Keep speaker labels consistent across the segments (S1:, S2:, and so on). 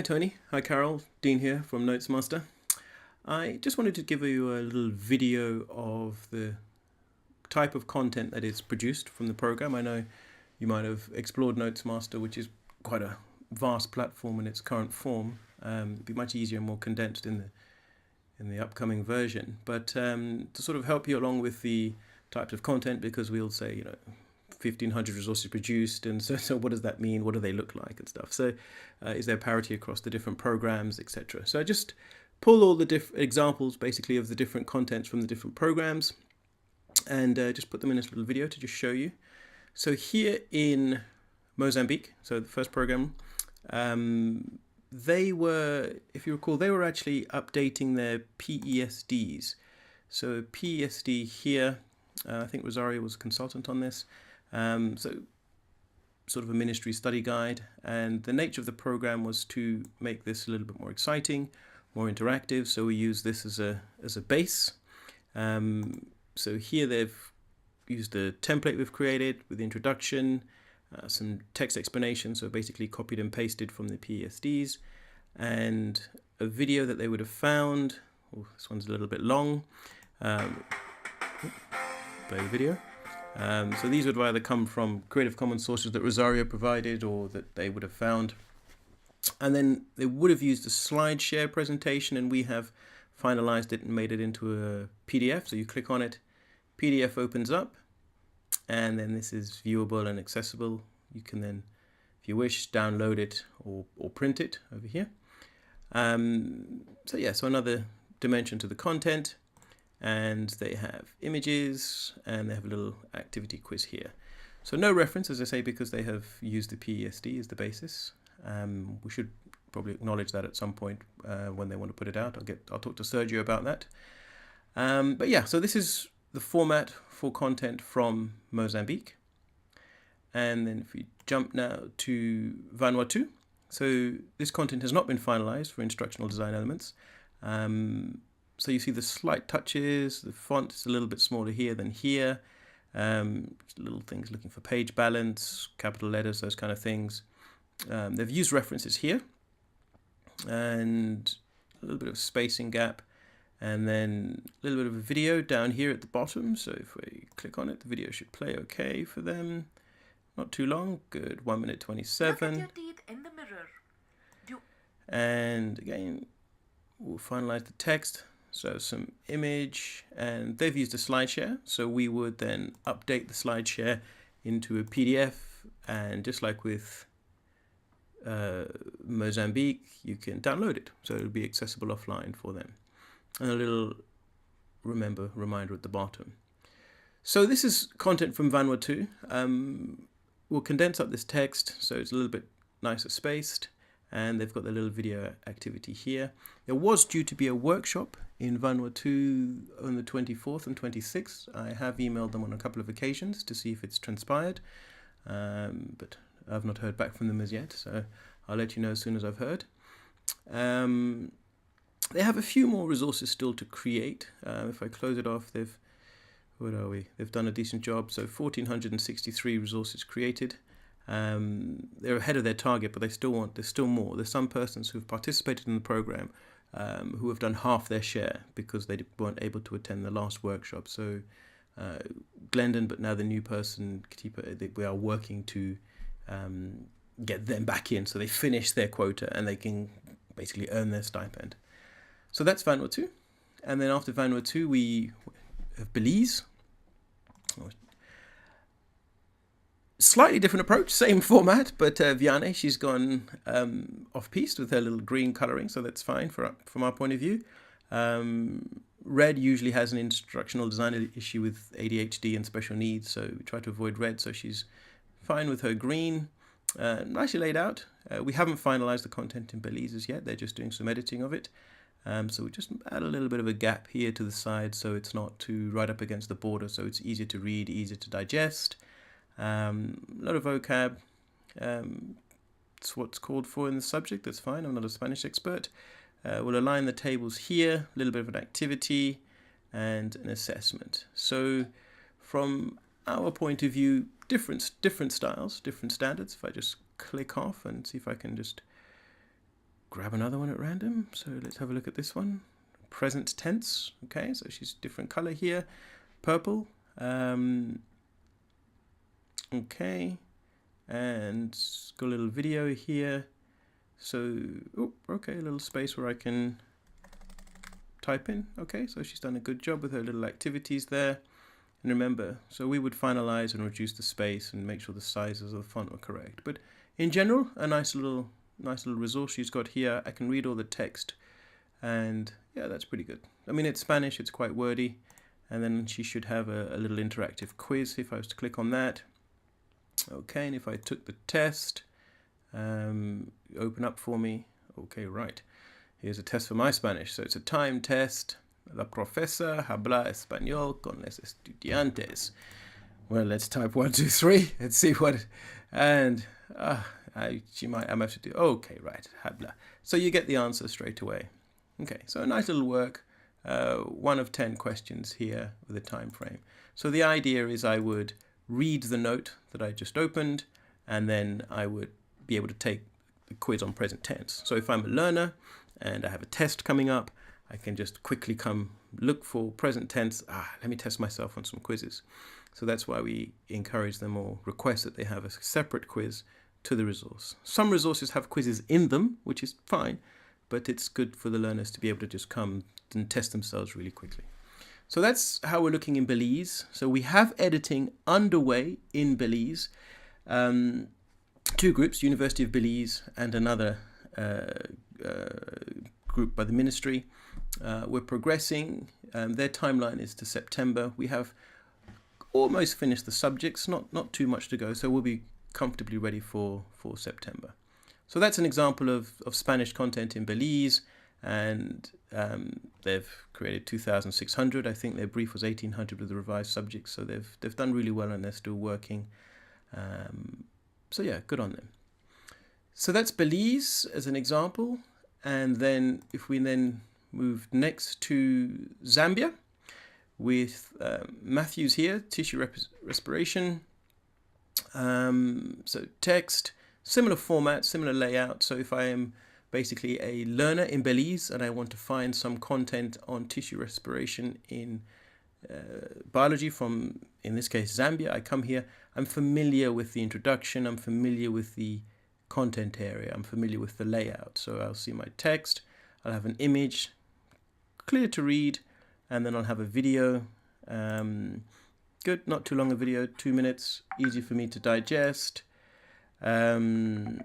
S1: Hi Tony, hi Carol, Dean here from Notes Master. I just wanted to give you a little video of the type of content that is produced from the program. I know you might have explored Notes Master, which is quite a vast platform in its current form. It'd be much easier and more condensed in the upcoming version. But to sort of help you along with the types of content, because we'll say 1,500 resources produced, and so what does that mean? What do they look like and stuff? So is there parity across the different programs, etc.? So I just pull all the different examples basically of the different contents from the different programs and just put them in this little video to just show you. So here in Mozambique, so the first program, they were, if you recall, they were actually updating their PESDs. So PESD here, I think Rosario was a consultant on this. So sort of a ministry study guide, and the nature of the program was to make this a little bit more exciting, more interactive. So we use this as a base. So here they've used a template we've created with the introduction, some text explanation, so basically copied and pasted from the PESDs, and a video that they would have found. Oh, this one's a little bit long. Play the video. So these would either come from Creative Commons sources that Rosario provided or that they would have found. And then they would have used a slide share presentation, and we have finalized it and made it into a PDF. So you click on it, PDF opens up, and then this is viewable and accessible. You can then, if you wish, download it or print it over here. So another dimension to the content. And they have images, and they have a little activity quiz here. So no reference, as I say, because they have used the PESD as the basis. We should probably acknowledge that at some point when they want to put it out. I'll talk to Sergio about that. But yeah, so this is the format for content from Mozambique. And then if we jump now to Vanuatu, so this content has not been finalized for instructional design elements. So you see the slight touches, the font is a little bit smaller here than here. Little things looking for page balance, capital letters, those kind of things. They've used references here and a little bit of spacing gap, and then a little bit of a video down here at the bottom. So if we click on it, the video should play okay for them. Not too long, good, 1 minute 27.
S2: Look at your teeth in the mirror.
S1: And again, we'll finalize the text. So some image, and they've used a slide share. So we would then update the slide share into a PDF, and just like with Mozambique, you can download it. So it'll be accessible offline for them. And a little reminder at the bottom. So this is content from Vanuatu. We'll condense up this text so it's a little bit nicer spaced. And they've got the little video activity here. There was due to be a workshop in Vanuatu on the 24th and 26th. I have emailed them on a couple of occasions to see if it's transpired, but I've not heard back from them as yet, so I'll let you know as soon as I've heard. They have a few more resources still to create. If I close it off, they've done a decent job. So 1,463 resources created. They're ahead of their target, but there's still more. There's some persons who've participated in the program who have done half their share because they weren't able to attend the last workshop. So Glendon, but now the new person, Katipa, we are working to get them back in so they finish their quota and they can basically earn their stipend. So that's Vanuatu. And then after Vanuatu, we have Belize. Slightly different approach, same format, but Vianney, she's gone off-piste with her little green colouring, so that's fine from our point of view. Red usually has an instructional design issue with ADHD and special needs, so we try to avoid red, so she's fine with her green. Nicely laid out. We haven't finalised the content in Belize as yet, they're just doing some editing of it. So we just add a little bit of a gap here to the side so it's not too right up against the border, so it's easier to read, easier to digest. A lot of vocab. It's what's called for in the subject. That's fine. I'm not a Spanish expert. We'll align the tables here. A little bit of an activity and an assessment. So from our point of view, different styles, different standards. If I just click off and see if I can just grab another one at random. So let's have a look at this one. Present tense. Okay, so she's different color here, purple. Okay, and got a little video here. So, okay, a little space where I can type in. Okay, so she's done a good job with her little activities there. And remember, so we would finalize and reduce the space and make sure the sizes of the font were correct. But in general, a nice little resource she's got here. I can read all the text, and yeah, that's pretty good. I mean, it's Spanish, it's quite wordy, and then she should have a little interactive quiz if I was to click on that. Okay, and if I took the test, open up for me. Okay, right. Here's a test for my Spanish. So it's a time test. La profesora habla español con los estudiantes. Well, let's type 1, 2, 3 and see what. And I'm have to do. Okay, right. Habla. So you get the answer straight away. Okay, so a nice little work. 1 of 10 questions here with a time frame. So the idea is I would read the note that I just opened, and then I would be able to take the quiz on present tense. So if I'm a learner and I have a test coming up, I can just quickly come look for present tense. Let me test myself on some quizzes. So that's why we encourage them or request that they have a separate quiz to the resource. Some resources have quizzes in them, which is fine, but it's good for the learners to be able to just come and test themselves really quickly. So that's how we're looking in Belize. So we have editing underway in Belize. 2 groups, University of Belize and another group by the ministry. We're progressing. Their timeline is to September. We have almost finished the subjects, not too much to go, so we'll be comfortably ready for September. So that's an example of Spanish content in Belize, and they've created 2,600. I think their brief was 1,800 with the revised subjects, so they've done really well and they're still working. So yeah, good on them. So that's Belize as an example, and then if we then move next to Zambia with Matthews here, tissue respiration. So text, similar format, similar layout. So if I am basically a learner in Belize and I want to find some content on tissue respiration in biology from, in this case, Zambia, I come here. I'm familiar with the introduction. I'm familiar with the content area. I'm familiar with the layout. So I'll see my text. I'll have an image, clear to read, and then I'll have a video. Good, not too long a video, 2 minutes, easy for me to digest. And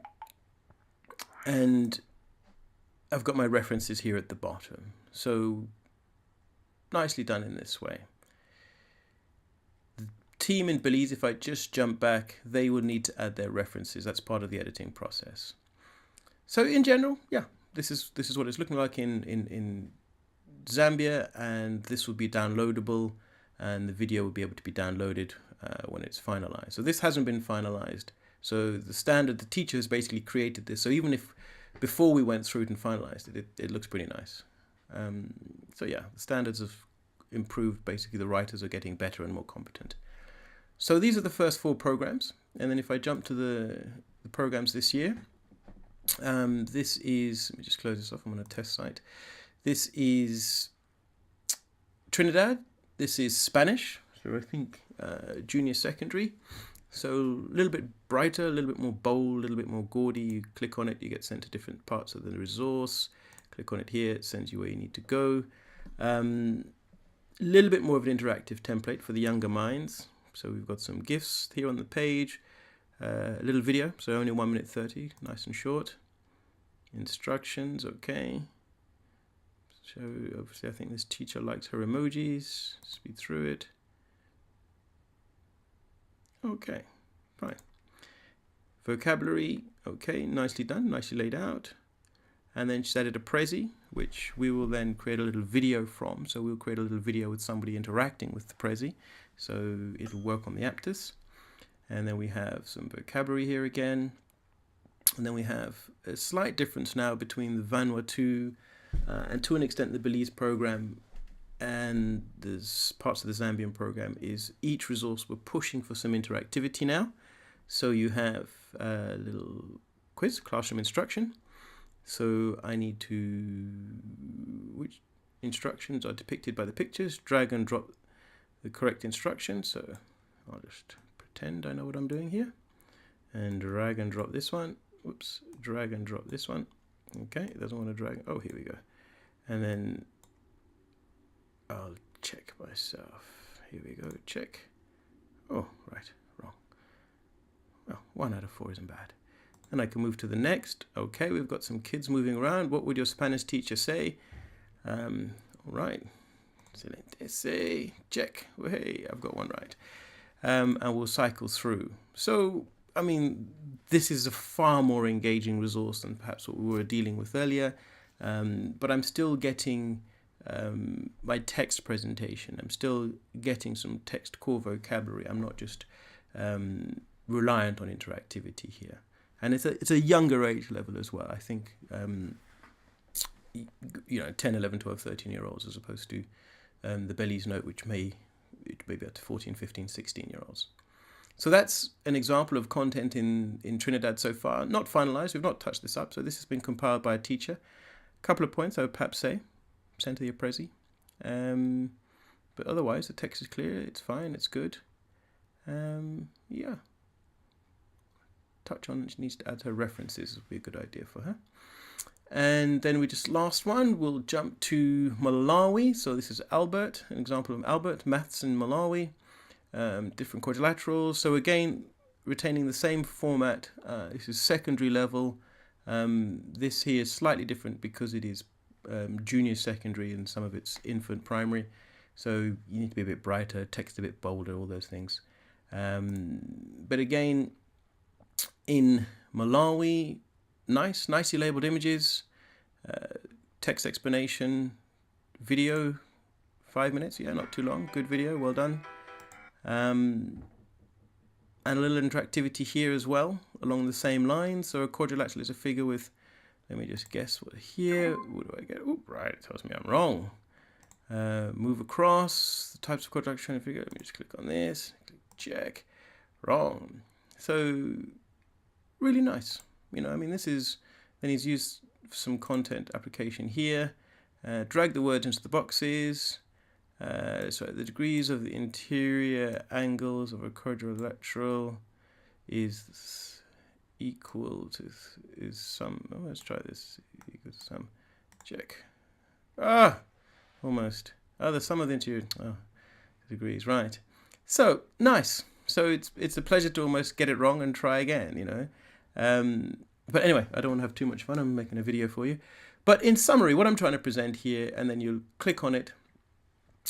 S1: I've got my references here at the bottom. So nicely done in this way. The team in Belize, if I just jump back, they will need to add their references. That's part of the editing process. So in general, yeah, this is what it's looking like in Zambia, and this will be downloadable, and the video will be able to be downloaded when it's finalized. So this hasn't been finalized. So the teacher has basically created this. So even if before we went through it and finalized it, it looks pretty nice. So yeah, the standards have improved. Basically, the writers are getting better and more competent. So these are the first 4 programs. And then if I jump to the programs this year, this is, let me just close this off. I'm on a test site. This is Trinidad. This is Spanish. So I think junior secondary. So a little bit brighter, a little bit more bold, a little bit more gaudy. You click on it, you get sent to different parts of the resource. Click on it here, it sends you where you need to go. A little bit more of an interactive template for the younger minds. So we've got some GIFs here on the page. A little video, so only 1 minute 30, nice and short. Instructions, okay. So obviously I think this teacher likes her emojis. Speed through it. Okay, fine. Vocabulary, okay, nicely done, nicely laid out. And then she's added a Prezi, which we will then create a little video from. So we'll create a little video with somebody interacting with the Prezi. So it'll work on the Aptus. And then we have some vocabulary here again. And then we have a slight difference now between the Vanuatu and to an extent the Belize program and there's parts of the Zambian program is each resource we're pushing for some interactivity now. So you have a little quiz, classroom instruction. So I need to, which instructions are depicted by the pictures, drag and drop the correct instruction. So I'll just pretend I know what I'm doing here, and drag and drop this one. Whoops, drag and drop this one. Okay, it doesn't want to drag. Oh, here we go. And then I'll check myself. Here we go, check. Oh, right, wrong. Well, 1 out of 4 isn't bad. And I can move to the next. Okay, we've got some kids moving around. What would your Spanish teacher say? All right. Excelente. Say, check. Hey, I've got one right. And we'll cycle through. So, I mean, this is a far more engaging resource than perhaps what we were dealing with earlier. But I'm still getting my text presentation. I'm still getting some text core vocabulary. I'm not just reliant on interactivity here. And it's a younger age level as well. I think, 10, 11, 12, 13-year-olds as opposed to the Belize note, which may be up to 14, 15, 16-year-olds. So that's an example of content in Trinidad so far. Not finalized. We've not touched this up. So this has been compiled by a teacher. A couple of points I would perhaps say. Send to your Prezi. But otherwise, the text is clear. It's fine. It's good. Yeah. Touch on, she needs to add her references. Would be a good idea for her. And then we just last one, we'll jump to Malawi. So this is Albert, an example of Albert, maths in Malawi, different quadrilaterals. So again, retaining the same format. This is secondary level. This here is slightly different because it is junior secondary and some of it's infant primary. So you need to be a bit brighter, text a bit bolder, all those things. But again, in Malawi, nicely labeled images, text explanation, video, 5 minutes, yeah, not too long, good video, well done. And a little interactivity here as well, along the same lines. So a quadrilateral is a figure with, let me just guess what here, what do I get? Oh, right, it tells me I'm wrong. Move across, the types of quadrilateral figure, let me just click on this, check, wrong. So, really nice. This is, then he's used some content application here, drag the words into the boxes, so the degrees of the interior angles of a quadrilateral is equal to, is sum, oh, let's try this, equal to sum, check. Almost. The sum of the interior, degrees, right. So, nice. So it's a pleasure to almost get it wrong and try again, But anyway, I don't want to have too much fun. I'm making a video for you. But in summary, what I'm trying to present here, and then you'll click on it,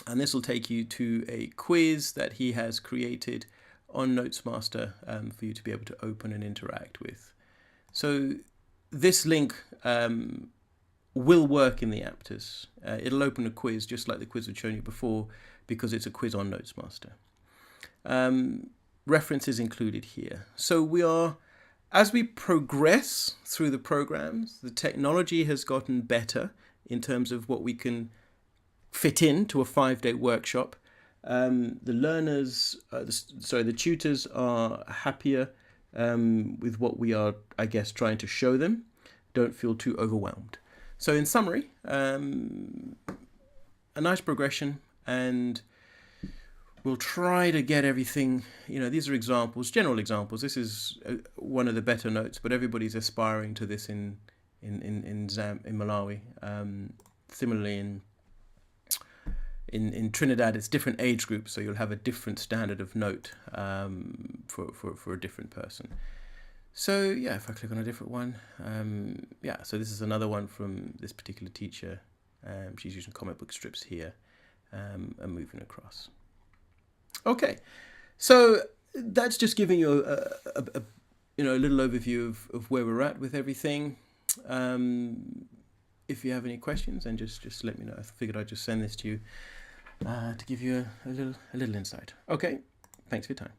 S1: and this will take you to a quiz that he has created on NotesMaster for you to be able to open and interact with. So this link will work in the Aptus. It'll open a quiz just like the quiz we've shown you before because it's a quiz on NotesMaster. References included here. So we are, as we progress through the programs, the technology has gotten better in terms of what we can fit into a 5-day workshop. The learners, the tutors are happier with what we are, I guess, trying to show them. Don't feel too overwhelmed. So in summary, a nice progression, and we'll try to get everything, these are examples, general examples. This is one of the better notes, but everybody's aspiring to this in Malawi. Similarly, in Trinidad, it's different age groups, so you'll have a different standard of note for a different person. So yeah, if I click on a different one, so this is another one from this particular teacher. She's using comic book strips here and moving across. Okay, so that's just giving you a little overview of where we're at with everything. If you have any questions, then just let me know. I figured I'd just send this to you to give you a little insight. Okay, thanks for your time.